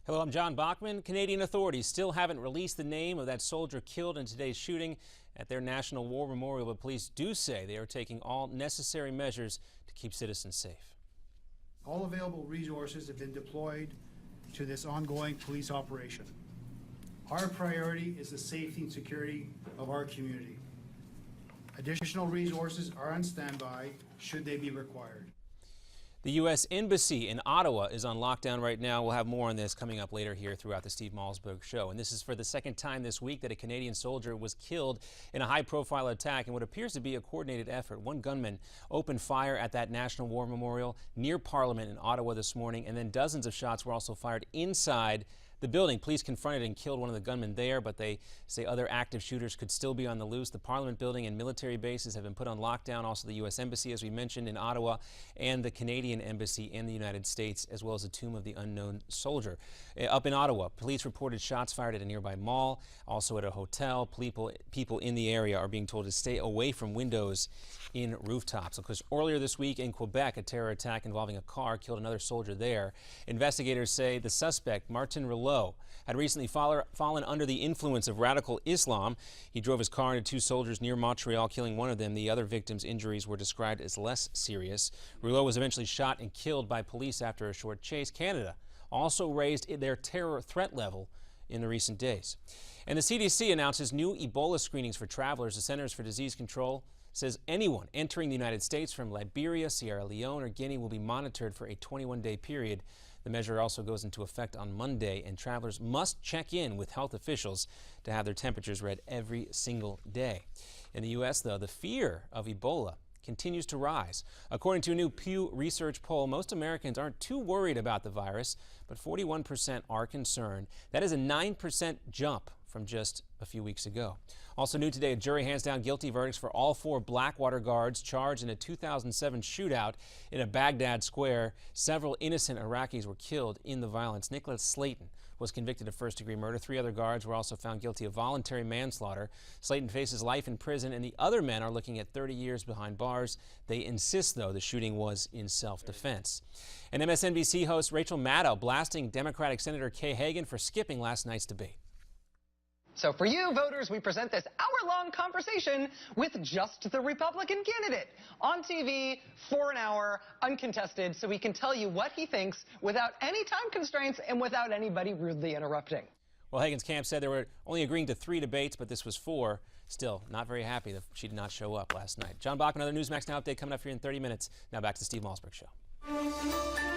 Hello, I'm John Bachman. Canadian authorities still haven't released the name of that soldier killed in today's shooting at their National War Memorial, but police do say they are taking all necessary measures to keep citizens safe. All available resources have been deployed to this ongoing police operation. Our priority is the safety and security of our community. Additional resources are on standby should they be required. The U.S. Embassy in Ottawa is on lockdown right now. We'll have more on this coming up later here throughout the Steve Malzberg Show. And this is for the second time this week that a Canadian soldier was killed in a high-profile attack in what appears to be a coordinated effort. One gunman opened fire at that National War Memorial near Parliament in Ottawa this morning, and then dozens of shots were also fired inside the building. Police confronted and killed one of the gunmen there, but they say other active shooters could still be on the loose. The Parliament building and military bases have been put on lockdown. Also, the U.S. Embassy, as we mentioned, in Ottawa, and the Canadian Embassy in the United States, as well as the tomb of the unknown soldier. Up in Ottawa, police reported shots fired at a nearby mall, also at a hotel. People in the area are being told to stay away from windows in rooftops. Of course, earlier this week in Quebec, a terror attack involving a car killed another soldier there. Investigators say the suspect, Martin Rouleau, had recently fallen under the influence of radical Islam. He drove his car into two soldiers near Montreal, killing one of them. The other victim's injuries were described as less serious. Rouleau was eventually shot and killed by police after a short chase. Canada also raised their terror threat level in the recent days. And the CDC announces new Ebola screenings for travelers. The Centers for Disease Control says anyone entering the United States from Liberia, Sierra Leone, or Guinea will be monitored for a 21-day period. The measure also goes into effect on Monday, and travelers must check in with health officials to have their temperatures read every single day. In the U.S., though, the fear of Ebola continues to rise. According to a new Pew Research poll, most Americans aren't too worried about the virus, but 41% are concerned. That is a 9% jump from just a few weeks ago. Also new today, a jury hands down guilty verdicts for all four Blackwater guards charged in a 2007 shootout in a Baghdad square. Several innocent Iraqis were killed in the violence. Nicholas Slayton was convicted of first-degree murder. Three other guards were also found guilty of voluntary manslaughter. Slayton faces life in prison, and the other men are looking at 30 years behind bars. They insist, though, the shooting was in self-defense. And MSNBC host Rachel Maddow blasting Democratic Senator Kay Hagan for skipping last night's debate. So for you voters, we present this hour-long conversation with just the Republican candidate on TV for an hour, uncontested, so he can tell you what he thinks without any time constraints and without anybody rudely interrupting. Well, Hagan's camp said they were only agreeing to 3 debates, but this was 4. Still, not very happy that she did not show up last night. John Bachman, another Newsmax Now update coming up here in 30 minutes. Now back to the Steve Malzberg Show.